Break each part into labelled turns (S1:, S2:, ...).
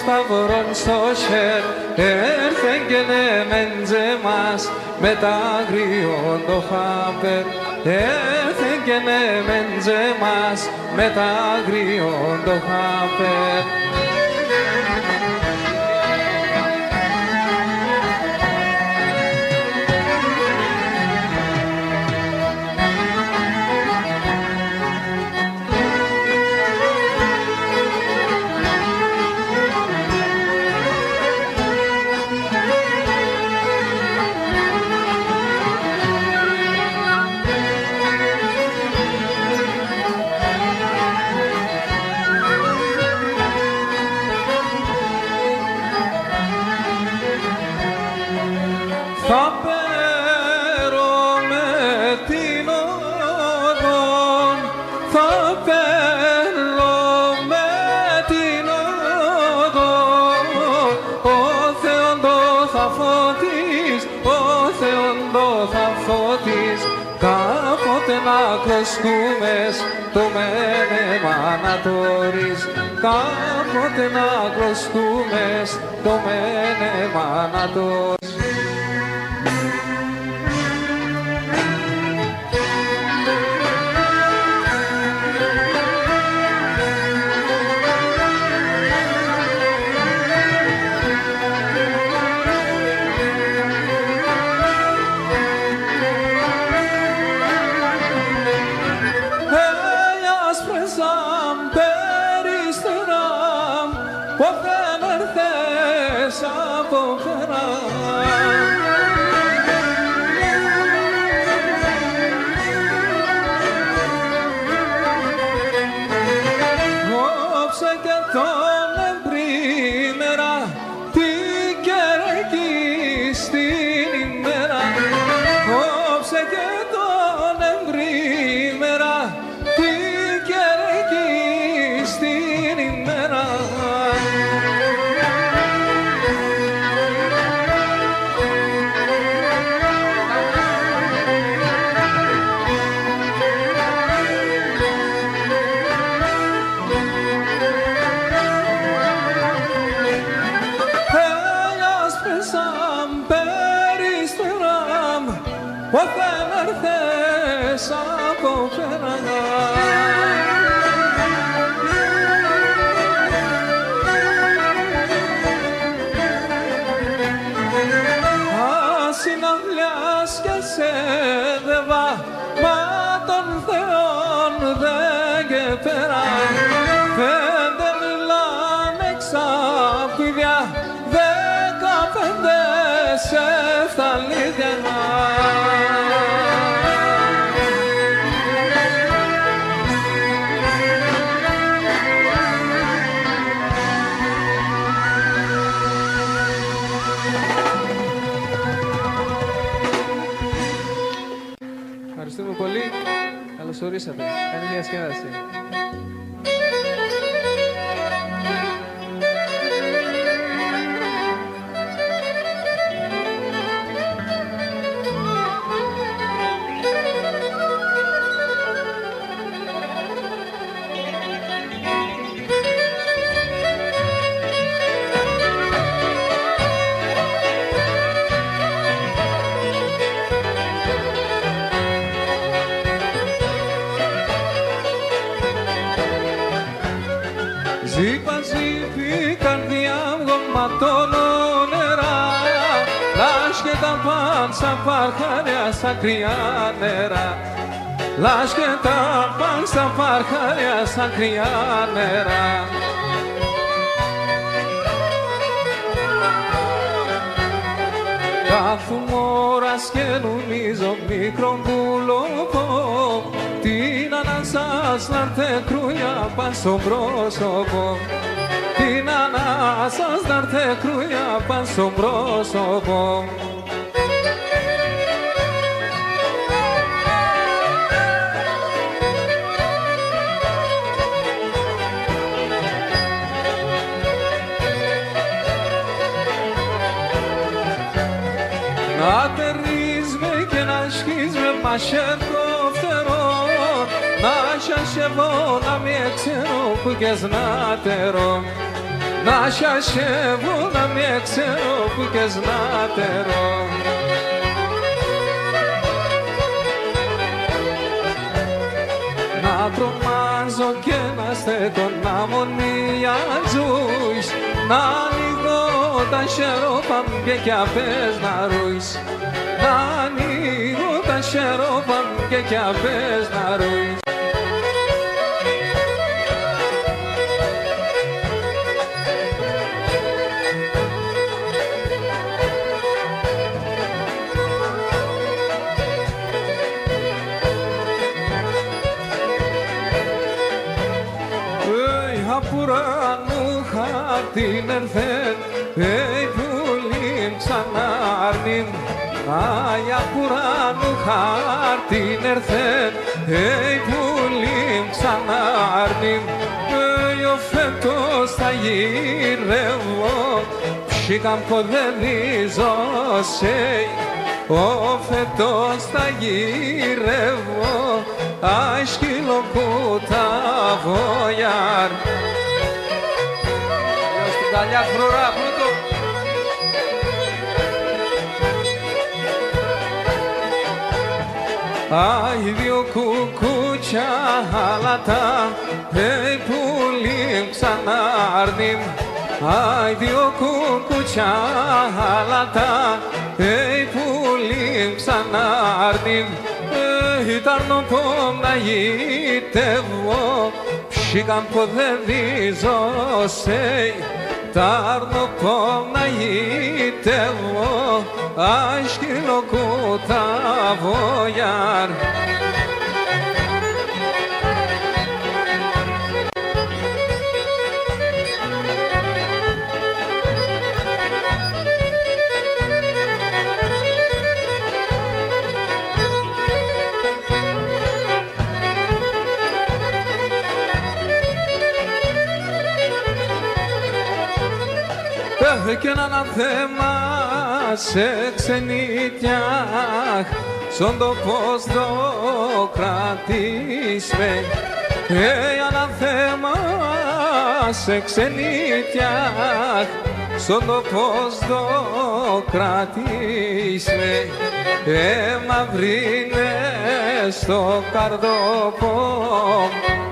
S1: Σταυρόν στο χέρ έρθεν και ναι μέντζε μας με τα αγριόν το χάπερ έρθεν και ναι μέντζε μας με τα αγριόν το χάπερ. Κλωσκούμες το μένεμα να τωρείς κάποτε να κλωσκούμες το μένεμα να τωρείς. όταν έρθες από πέρα. Ασυναυλιάς και σε δεβά, μα των Θεών δεν και πέρα. Πέντε μιλάνε ξαπηδιά, 15 σε φταλίδια. Ευχαριστούμε πολύ. Καλώς ορίσατε. Καλή διασκέδαση. Ζήπα ζήπη καρδιά γομματώνω νερά, λάσχετα παν στα παρχάρια στα κρυά νερά, λάσχετα παν στα παρχάρια στα κρυά νερά. Κάθομαι ώρας και νομίζω μικρό πουλοπό, την ανάσας να έρθε κρούια πας στο πρόσωπο, την ανάσας να έρθε κρούια πας στο πρόσωπο. Να τερείς με και να σχείς με μασέρκο φτερό, να σιασεύω να μη ξέρω που και σνάτερο, να σιασεύω να μη ξέρω που και σνάτερο. Να τρομάζω και να στέκω να μονιατζούεις, να ανοίγω τα χερόπαμ και απές να ρούεις, να ανοίγω τα χερόπαμ και απές να ρούεις. Απουράνου χάρτην ερθέν, πουλήν ξανάρνην. Αι απουράνου χάρτην ερθέν, πουλήν ξανάρνην. Ο φέτος θα γυρεύω, ψήκαν ποδεδίζω σε. Ο φέτος θα γυρεύω, αι σκυλοκούτα βοιάρ. Στην καλιά φρουρά, πλούτο. Αι δύο κουκούτσια αλατά, πουλήν ξανάρνην. Αι δύο κουκούτσια αλατά, πουλήν ξανάρνην. Ήταν νοπό να γητεύω, ψήκαν ποδεδίζω σε. Ήταν νοπό να γητεύω, αι σκυλοκούτα βοιάρ. Και ένα θέμα σε ξενίτια, στον τόπο στο κρατήσουμε. Ένα θέμα σε ξενίτια, στον τόπος το κρατήσουμε, μαυρίνε στο καρδόπο,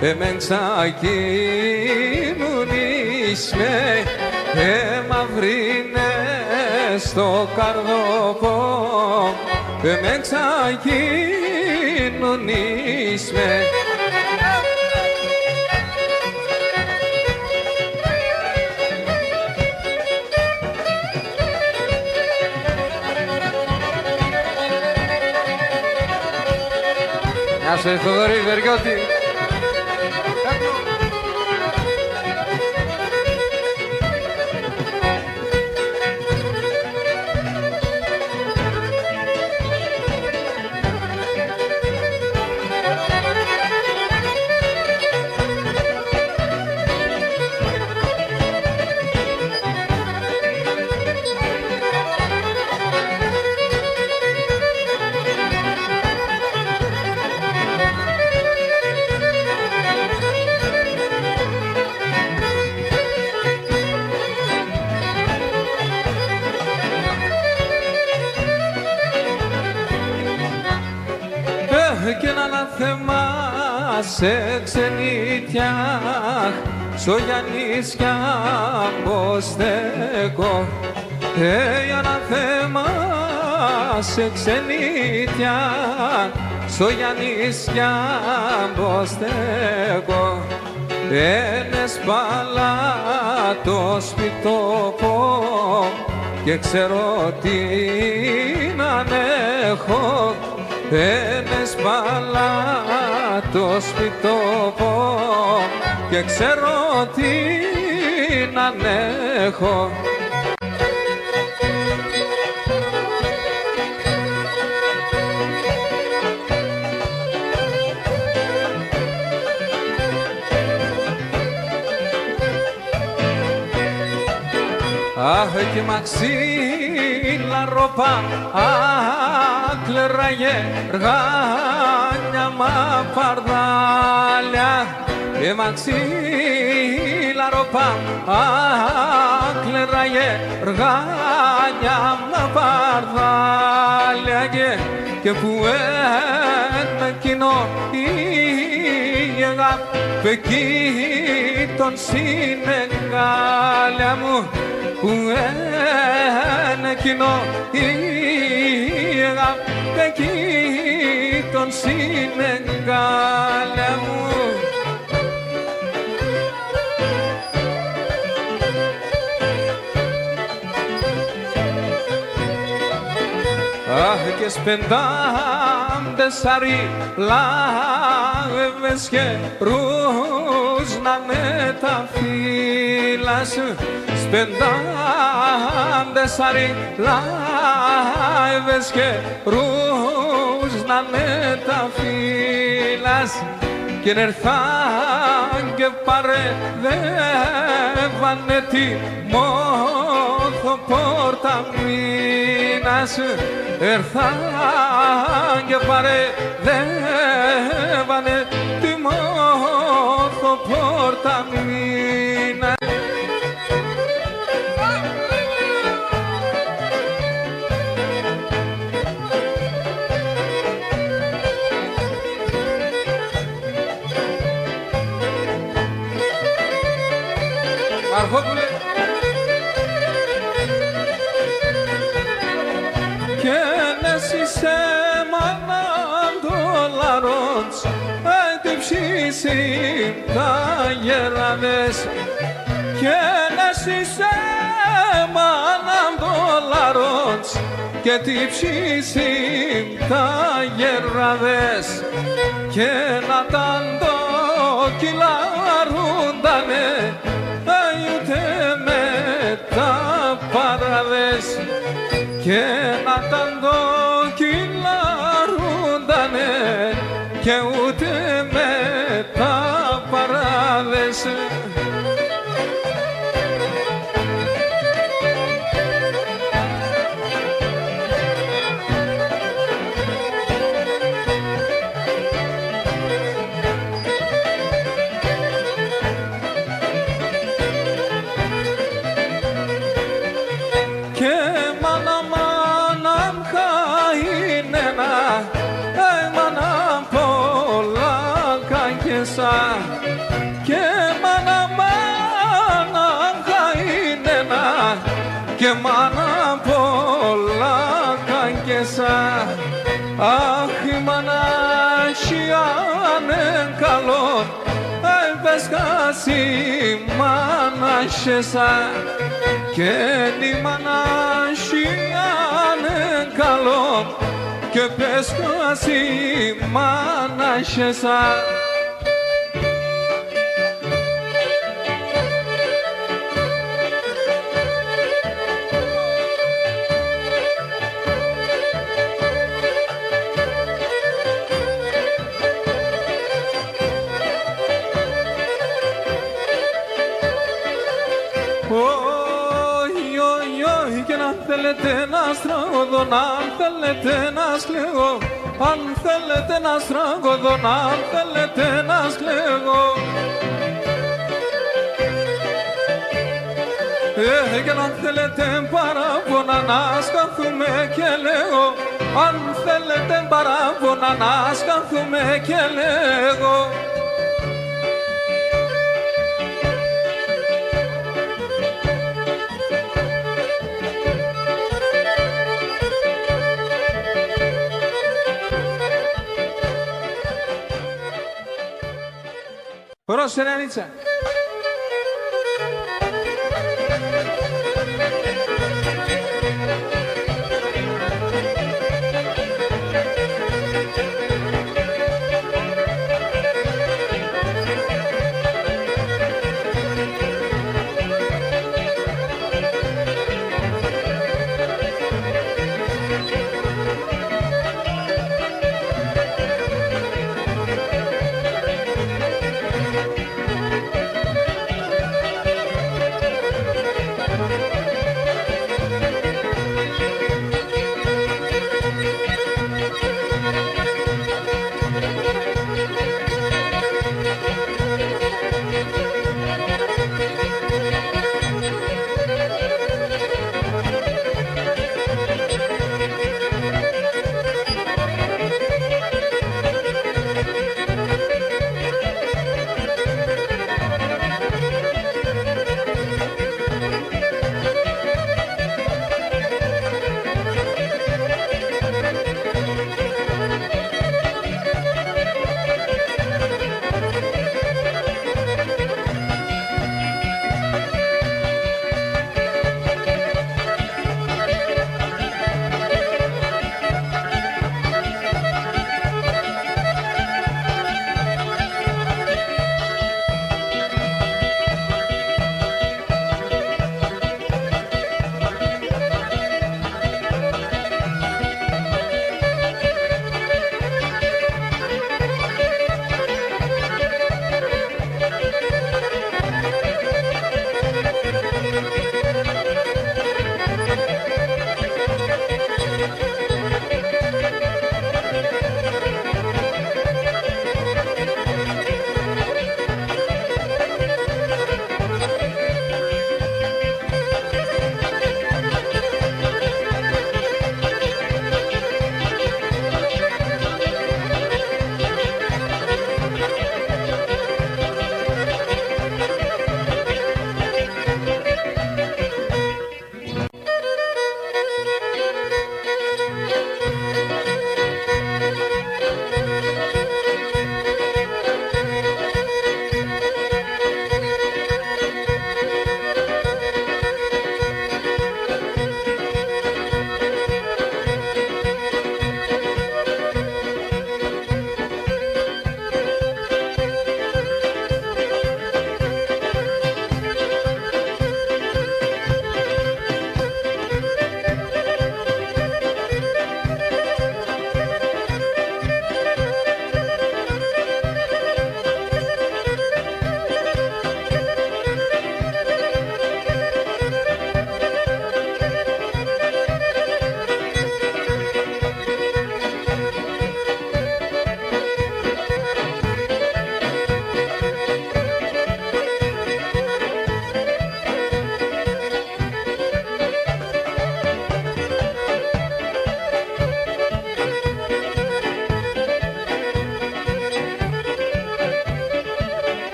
S1: μεν ξακοινωνίσμε, μαυρίνε στο καρδόπο, μεν ξακοινωνίσμε. Γεια σου, Θοδωρή Βεργιώτη. Και ένα θέμα σε ξενίτια, στο Γιαννίσια πως στέκω. Ένα θέμα σε ξενίτια, στο Γιαννίσια πως στέκω. Σπάλα το σπιτόπο και ξέρω τι να έχω. Σπάλα το σπιτόπο και ξέρω τι να έχω. Αχ, και μαξίλα ροπά, άκλεραγε γάνια μα παρδάλια. Και μαξίλα ροπά, άκλεραγε γάνια μα παρδάλια. Και που ένα κοινό η αγάπη εκεί τον Συνεγάλια μου, που ένα κοινό η αγάπη εκεί τον Συνεγάλια μου. Αχ, και σπεντάμτεσαρι λάβες και ρούζνανε τα φύλλα σου. Σπεντάμτεσαρι λάβες και ρούζνανε τα φύλλα σου. Και νερθάν και παρεδεύανε τη μόθο πόρτα μήνα σου. Ερθάν και παρεδεύανε τη μόθο πόρτα μήνα. Αρχόπουλε. Και νέσαι μανάν δολαρόντς, αι ψήσει τα γεράδες. Και νέσαι μανάν δολαρόντς, και τι ψήσει τα γεράδες. Και να τα ντοκιλαρούντανε, ούτε με τα παραδές. Και να τα ντοκιλαρούντανε και ούτε με τα παράδες. και μάνα πολλά κακεσά. Αχ, η μανάχη άνε καλό, πες κασί μανάχεσά. Και η μανάχη άνε καλό, και πες κασί μανάχεσά. θέλετε να στραγωδώ, αν θέλετε να σκλεγώ, αν θέλετε να στραγωδώ, αν θέλετε να σκλεγώ. Και αν θέλετε παράπονα να σκαθούμε και λέγω, αν θέλετε παράπονα να σκαθούμε και λέγω. Πρόσεχε, Ανίτσα.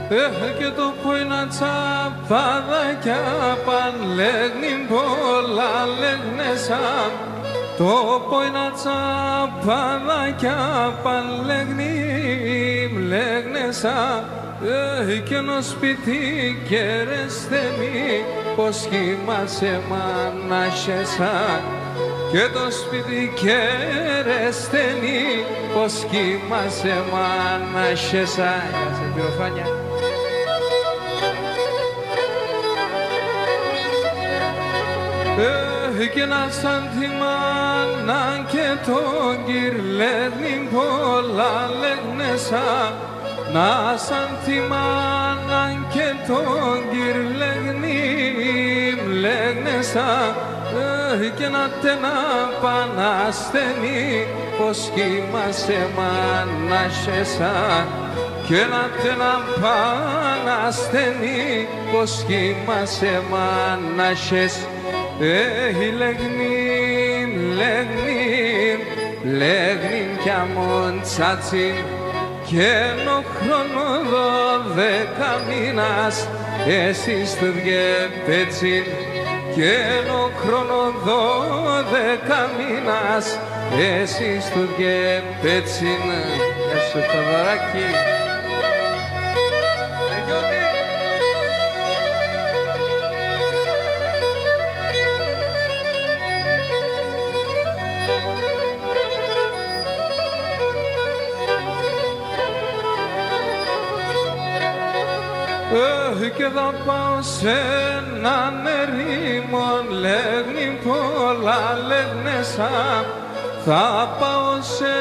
S1: και το ποίνα τσαπαδάκια πανλέγνην πολλά λέγνεσα. Το ποίνα τσαπαδάκια πανλέγνην λέγνεσα. Κι ενό σπίτι και ρε στενή, πως κοιμάσαι μάνασεσά. Και το σπίτι και ρε στενή, πως κοιμάσαι μάνασεσά. Σε πυροφάνια. Και να σαν τη μάνα και τον κυρλέγνην πολλά λέγνεσα. Να σαν τη μάνα και τον κυρλέγνην λέγνεσα. Και να τένα πανασθενή, πως κοιμάσαι μάνασεσά. Και να τένα πανασθενή, πως κοιμάσαι μάνασες. Λέγνην, λέγνην, λέγνην κι αμόν τσάτσιν. Κι ενώ χρόνο 12 μήνας, εσείς του διεπέτσιν. Κι ενώ χρόνο 12 μήνας, εσείς του διεπέτσιν. Γεια σου Θοδωράκη. Και θα πάω σε έναν ερήμον, λέγνην πολλά λέγνεσα. Θα πάω σε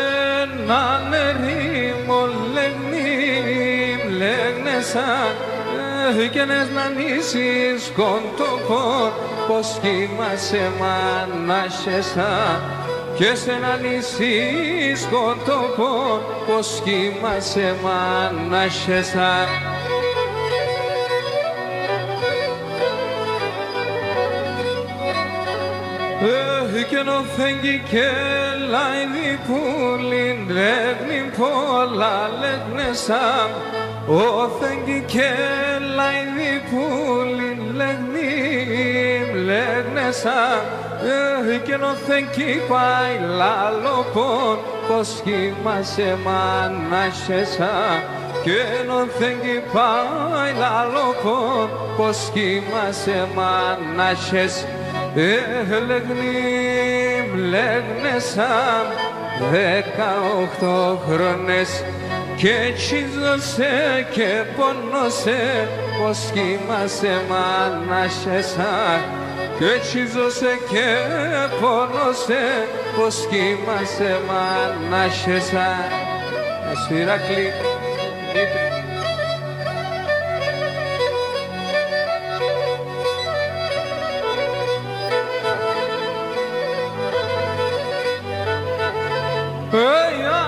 S1: έναν ερήμον, λέγνην λέγνεσα. Και νες να νήσεις κοντοπών, πως κοιμάσαι μάνασεσά. Και σε ένα νησί σκοτωπών, πως κοιμάσαι μάνασεσά. Κι ενώ φέγγει και λαϊδί πουλιν, λέγνην πολλά λέγνεσα. Ο φέγγει και λαϊδί πουλιν, λέγνην λέγνεσα. Κι ενώ φέγγει πάει λαλοπών, πως κοιμάσαι μάνασεσά. Κι ενώ φέγγει πάει λαλοπών, πως κοιμάσαι μάνασες. Λέγνην, λέγνεσα 18 χρόνες. Και τσίζωσε και πόνωσε, πως κοιμάσαι μάνασεσά. Και τσίζωσε και πόνωσε, πως κοιμάσαι μάνασεσά. Σφυράκλη.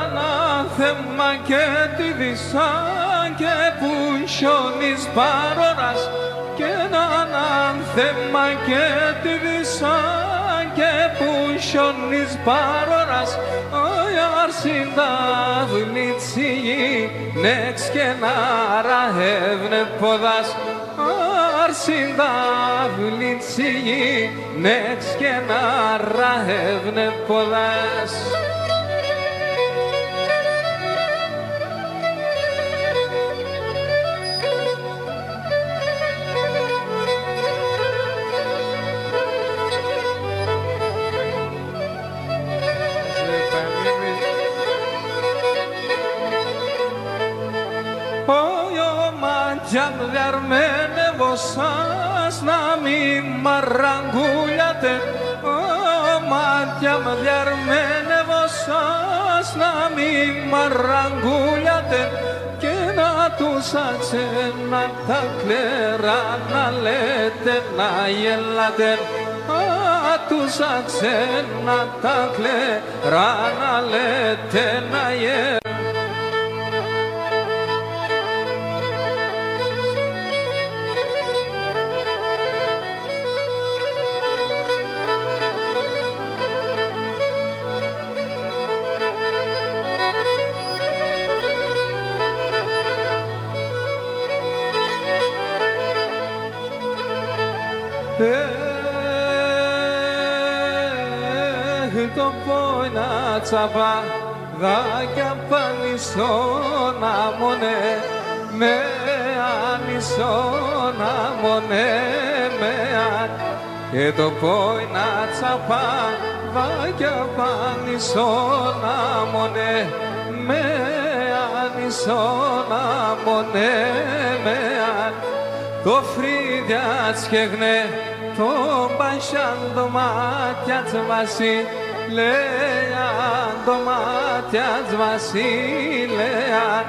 S1: Ανάθεμα και τη δυσά και που χιόνις παρόρας. Και ένα ανάθεμα και τη δυσά και που χιόνις παρόρας. Οι αρσίντα βλητσίγι νεξ και νάρα εύνε ποδάς. Αρσίντα βλητσίγι νεξ και νάρα εύνε ποδάς. Μάτια διαρμένε βοσάς να μη μαραγγούλιατε. Μάτια διαρμένε βοσάς να μη μαραγγούλιατε. Και να τους ατσένα τα κλέρα να λέτε να γελάτε. Τους ατσένα τα κλέρα να λέτε να γελάτε. Το πόινα τσαπαδάκια πανισόνα μονέ με ανισόνα μονέ με αν και το πόινα τσαπαδάκια πανισόνα μονέ με ανισόνα μονέ με αν το φρύδια τσκεγνέ το μπασιάν το μάτια τσβασί Λέαν το μάτια της βασίλεαν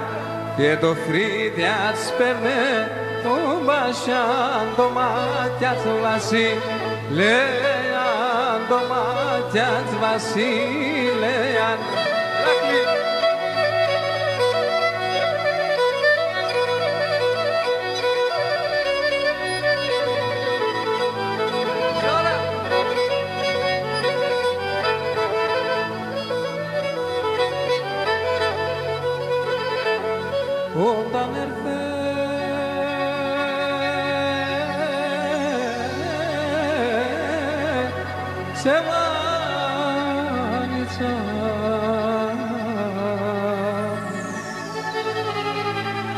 S1: και το φρύδια της περνέ το μπασιάν το μάτια της βασίλεαν το μάτια της βασίλεαν όταν έρθε σε μάνιτσα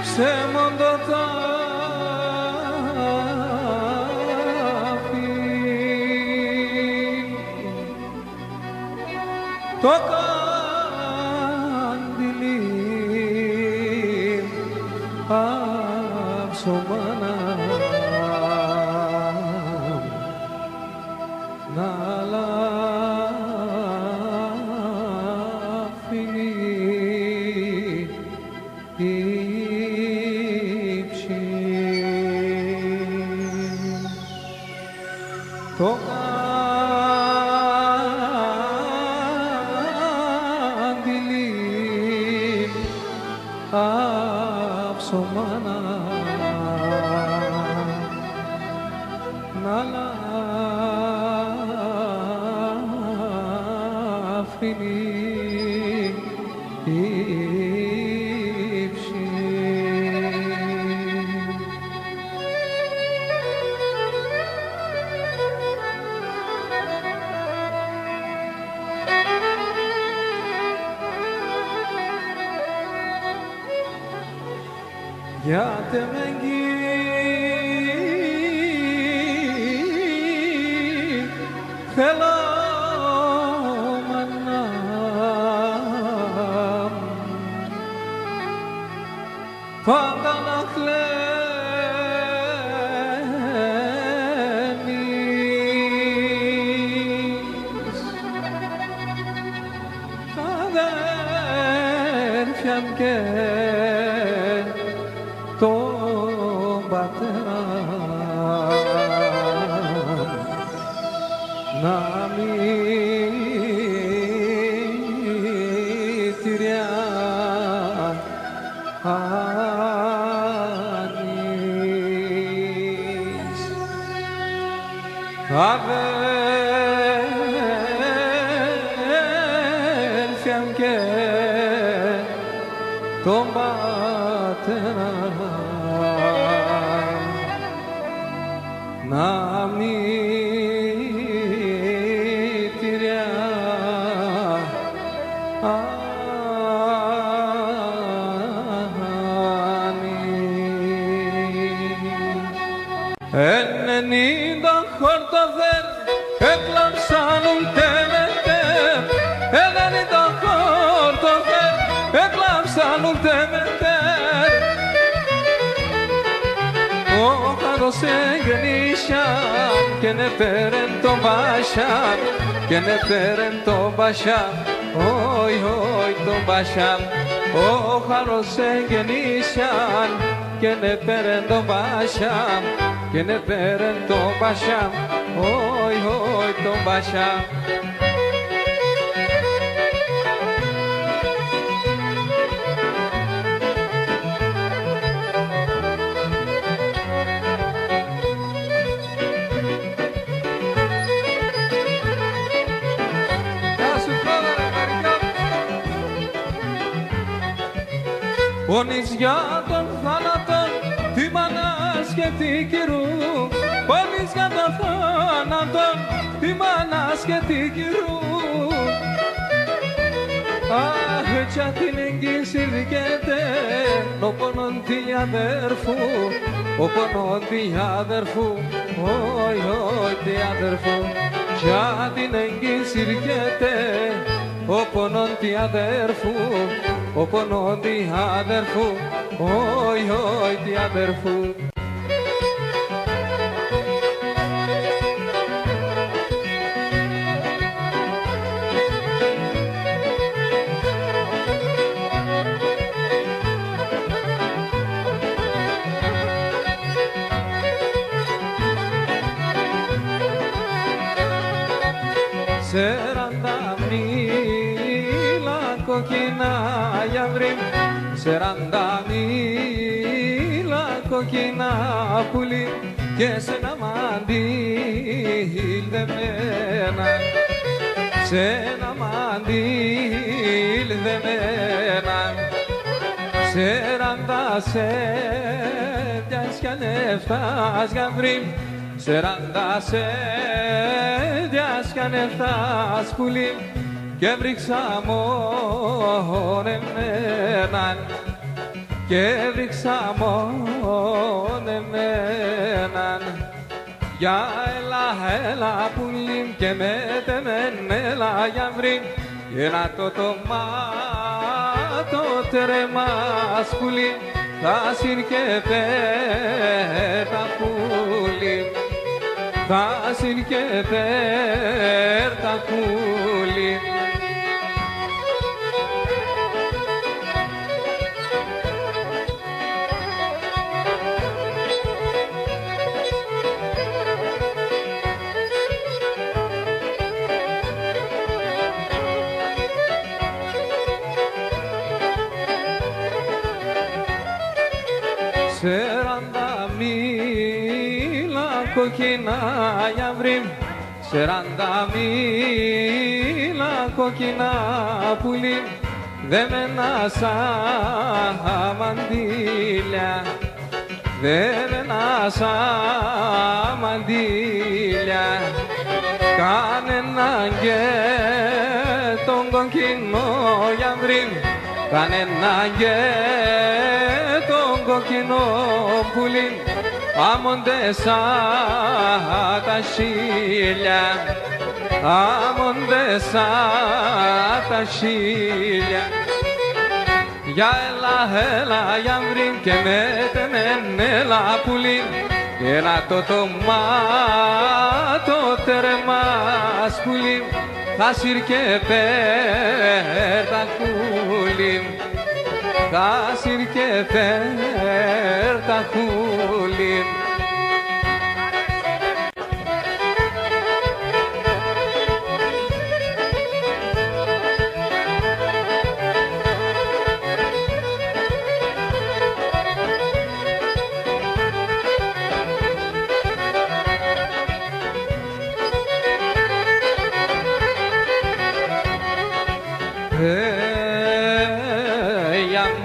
S1: σε μοντοτάφι το Αψωμάνα να λαφινεί η ψή το καντιλί αψωμάνα να λαφρυνεί η ψή. Γιατί με θέλω μάνα πάντα να χλένεις τα αδέρφια μου και τον πατέρα να μητριά ανείς αδέρφια μου και τον πατέρα να μητριά ανείς 90 χορτοδέρ έκλαψαν τεμετέρ 90 χορτοδέρ έκλαψαν τεμετέρ ο χαρός εγγενήσαν και ne πέρεν το μπασιάν και ne πέρεν το μπασιάν όι όι το μπασιάν ο χαρός εγγενήσαν και ne πέρεν το μπασιάν και ne πέρεν το μπασιάν όι όι το μπασιάν. Πονείς για τον θάνατο, τη μανάς και τη κυρού, πονείς για τον θάνατο. θάνατον τη μάνας και την κυρού. Αχ, τια την εγγύηση δικαίτε, ο πονον τη αδέρφου, ο πονον τη αδέρφου, όι, όι, τη αδέρφου. Τια την εγγύηση δικαίτε, ο πονον τη αδέρφου, ο πονον τη αδέρφου, όι, όι, τη αδέρφου. Σεράντα μίλα κοκκινά γιαυρί, σεράντα μίλα κοκκινά πουλί και σε ένα μαντήλ δεμένα, σε ένα μαντήλ δεμένα. Σεράντα σέντιας κι ανεφτάς γιαυρί, σεράντα σέντιας κι ανεφτάς πουλί και βρήξα μόν εμέναν, και βρήξα μόν εμέναν. Για έλα, έλα πουλί και μέτεμεν έλα γιαυρί, και να το τομάτο τρεμάς πουλί, θα συρκε πέτα πουλί, θα συρκε πέτα πουλί. Σεράντα μίλα κοκκινά γιαυρί, σεράντα μίλα κοκκινά πουλί δεμένα σαν μαντήλια, δεμένα σαν μαντήλια. Κανέναν και τον κοκκινό γιαυρί, κανέναν και τον κοκκινό πουλί, άμονται σαν τα σίλια, άμονται σαν τα σίλια. Για έλα, έλα γιαυρί και μέτεμεν έλα πουλί, και να το τομάτο τερμάς πουλί, θα συρκε πέρτα κούλι, θα συρκε πέρτα κούλι.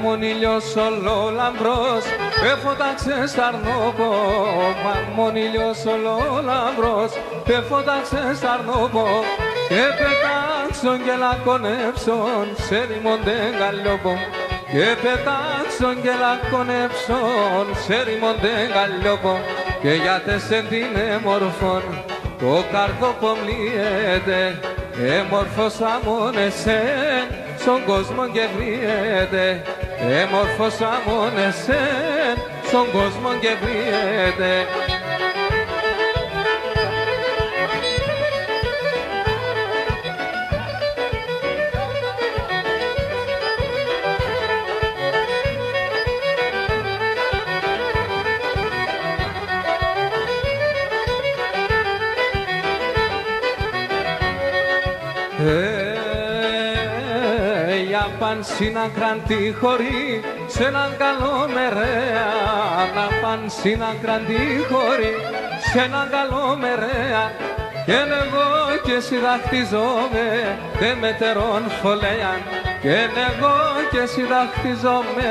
S1: Μον ήλιος ολόλαμπρος εφώταξε στ' Αρνόπο, μον ήλιος ολόλαμπρος εφώταξε στ' Αρνόπο, και πετάξον και λακωνεύσον σε ρημοντεν γαλλιόπο, και πετάξον και λακωνεύσον σε ρημοντεν γαλλιόπο. Και για τεσσεν την έμορφον το καρδόπο μλύεται, έμορφωσα μόν εσέν στον κόσμο και βριέται, έμορφωσα μόν εσέν στον κόσμο και βριέται. Για παν συνάκραν τη χωρί σε έναν καλό μερέα, να παν συνάκραν τη χωρί σε έναν καλό μερέα, και εγώ και συνταχτιζόμαι δε μετερών φωλέαν, και εγώ και συνταχτιζόμαι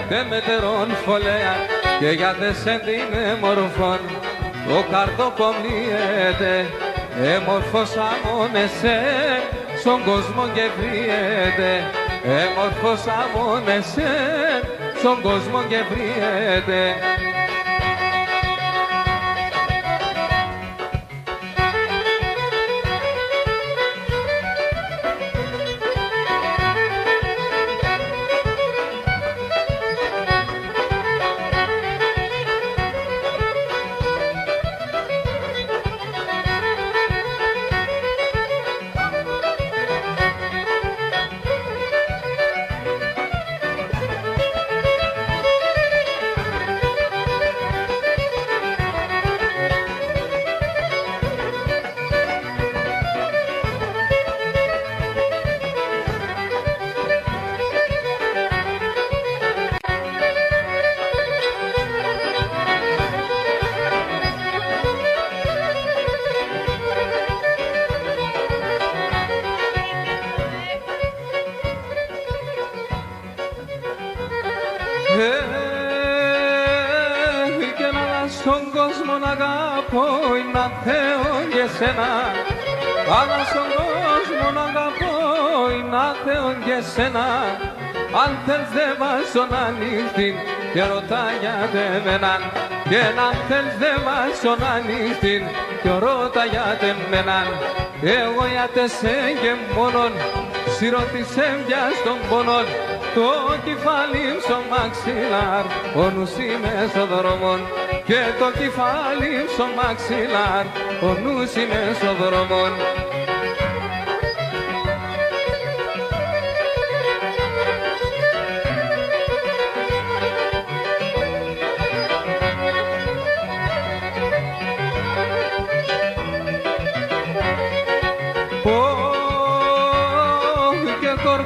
S1: δε μετερών φωλέαν. Και για τεσεν την μορφών το καρτοπομλίεται, έμορφος αμώνεσαι, στον κόσμο και βριέται, έμορφος αμώνεσαι, στον κόσμο και βριέται.
S2: Και να στον κόσμο να αγαπώ είναι αθέο και σένα, αλλά στον κόσμο να αγαπώ είναι αθέο και σένα. Αν θες δε βάζω να νύχτην και ρωτά για δεμέναν, και αν θες δε βάζω να νύχτην και ρωτά για δεμέναν. Εγώ για τεσέ και μόνον σιρωτήσε πια στον πόνον, το κεφάλι στο μαξιλάρ, ο νους είμαι στο δρόμο. Και το κεφάλι στο μαξιλάρ, ο νους είμαι στο δρόμο.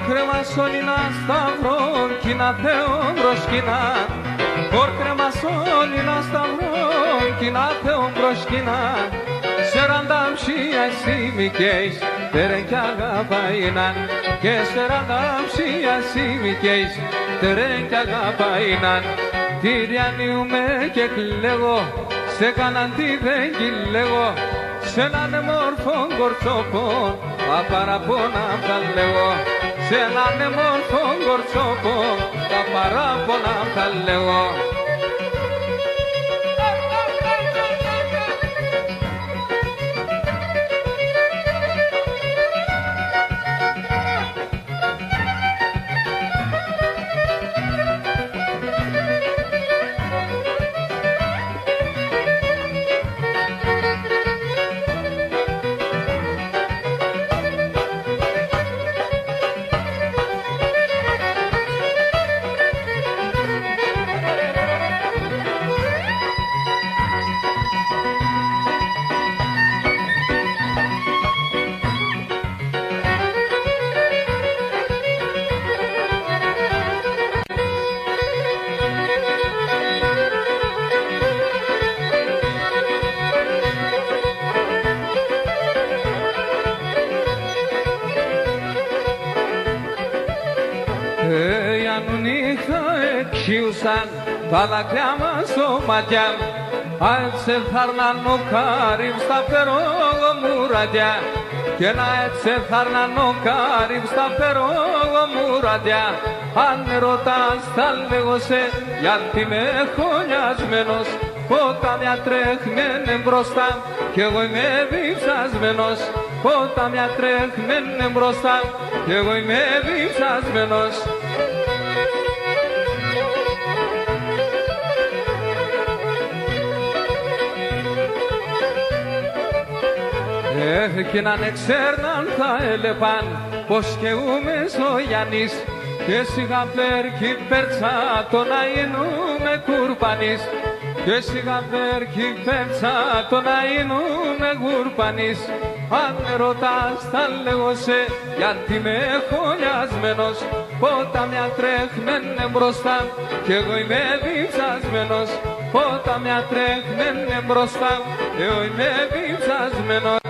S2: Κρεμασόνινα σταυρών κι να Θεό προσκυνά, κορ κρεμασόνινα σταυρών κι να Θεό προσκυνά. Σεραντάμψια εσύ μη καίς, τερεν κι αγαπαΐναν, και σεραντάμψια εσύ μη καίς, τερεν κι αγαπαΐναν. Τι διανύουμε και κλαίγω, σε κάναν τι δεν κυλαίγω, σ' έναν μόρφο κορτσόπο, απαραπώνα τα λέγω. Σε έναν μόρφο κορτσόπο, τα παράπονα τα λέγω. Χιούσαν τα δάκρυα μας στο μάτια, έτσι θάρναν ο κάριμ στα φερόγω μουράτια, και να έτσι θάρναν ο κάριμ στα φερόγω μουράτια. Αν με ρωτάς θα λέγω σε, γιατί με έχω νοιασμένος, όταν μια τρέχμενε μπροστά κι εγώ είμαι διψασμένος, όταν μια τρέχμενε μπροστά κι εγώ είμαι διψασμένος. Κι να ξέρναν θα έλεπαν πως καίγουμες ο Γιάννης, και σιγά πέρκι πέρτσα το να γίνουμε κουρπανείς, και σιγά πέρκι πέρτσα το να γίνουμε κουρπανείς. Αν με ρωτάς θα λέγω σε, γιατί με έχω νοιασμένος, όταν μια τρέχμενε μπροστά κι εγώ είμαι διψασμένος, όταν μια τρέχμενε μπροστά κι εγώ είμαι διψασμένος.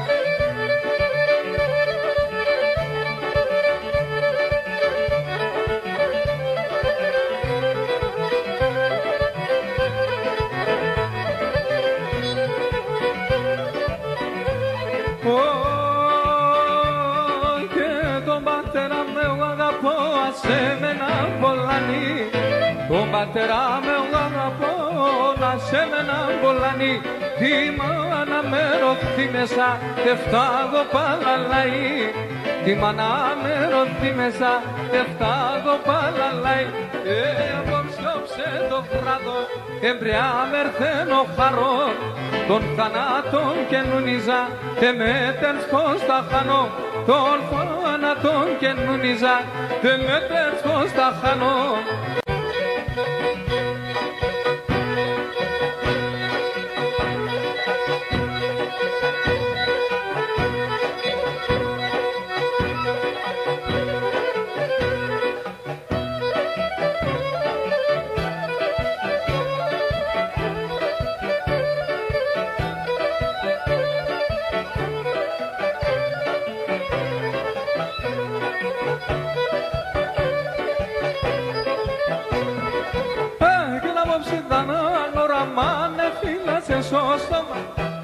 S2: Και τον πατέρα με αγαπώ, ας εμένα πολλανή. Τον πατέρα με αγαπώ, ας εμένα πολλανή. Τη μάνα με ρωθεί μέσα, και φτάγω παλαλαί. Τη μάνα με ρωθεί μέσα, και φτάγω παλαλαί. Απόψε το βράδο, εμπριά μερθαίνω χαρών. Τον θανάτων καινούνιζα, και μέτερς πως τα χάνω. Τον θάνατον καινούνιζα, και μέτερς πως τα χάνω.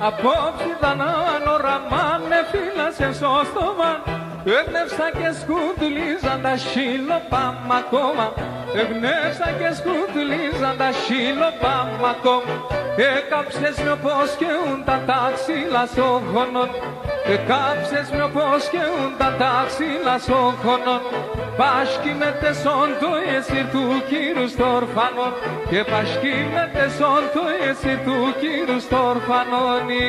S2: Απόψε ήταν όραμα, με φύλασε στο στόμα. Ευνεύσα και σκουντουλίζαν τα σιλοπάμα ακόμα. Ευνεύσα και σκουντουλίζαν τα σιλοπάμα ακόμα. Έκαψες με όπως καίουν τα τάξιλα στο χωνόν. Έκαψες με όπως καίουν τα τάξιλα στο χωνόν. Πασκήμετε σον το εσύρ του κύρου στο ορφανόν. Και πασκήμετε σον το εσύρ του κύρου στο ορφανόνι.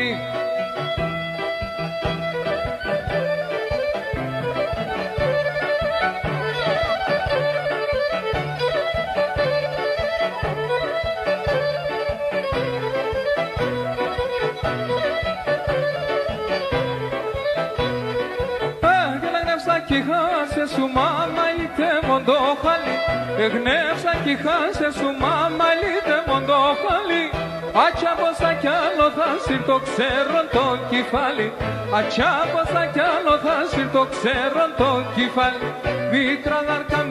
S2: Κι χάσε σου μάμα είτε μοντόχαλι. Εγνεύσα κι χάσε σου μάμα είτε μοντόχαλι. Άτια πόσα κι άλλο θα σύρ το ξέρω το κεφάλι. Άτια πόσα κι άλλο θα σύρ το ξέρω το κεφάλι. Μικρά γαρκα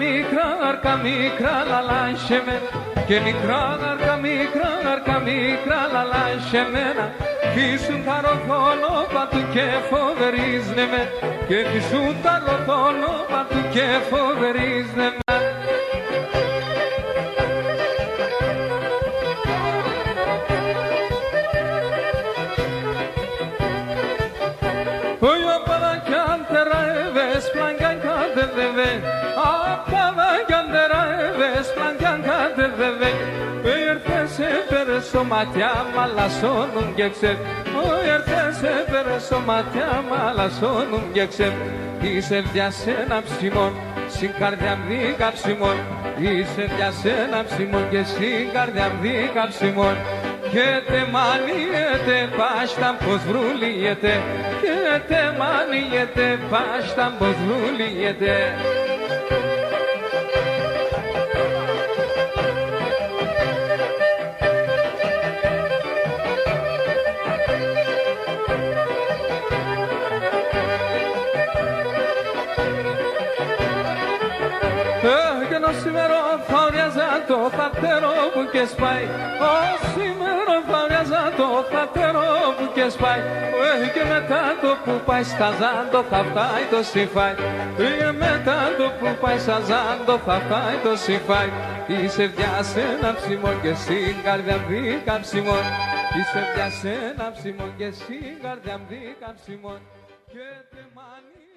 S2: μικρά λαλάσε μένα. Και μικρά γαρκα μικρά λαλάσε μένα. Φύσουν τα ροθόνο πατού και φοβερίζνε με. Και φύσουν τα ροθόνο πατού και φοβερίζνε με. Oyo para cantera ves plangan cadeve. Apava cantera ves plangan cadeve. Ήρθε πέρσω ματιά μαλασσώνουν και ξέρ. Ήρθε πέρσω ματιά μαλασσώνουν και ξέρ. Είσαι πια σε ένα ψημόν, στην καρδιά μ' δίκα ψημόν. Είσαι πια σε ένα ψημόν και στην καρδιά μ' δίκα ψημόν. Και τε μανιέτε πάσταν πως βρουλιέτε. Και τε μανιέτε πάσταν πως βρουλιέτε. Σήμερα θα ριάζα το φατερό που και σπάει. Σήμερα θα ριάζα το φατερό που και σπάει. Και μετά το που πάει στα ζάντο θα φτάει το συμφάει. Και μετά το που πάει στα ζάντο θα φτάει το συμφάει. Είσαι πια σε ένα ψημόν και στην καρδιά μ' δίκα ψημόν. Είσαι πια σε ένα ψημόν και στην καρδιά μ' δίκα ψημόν. Και τε μανι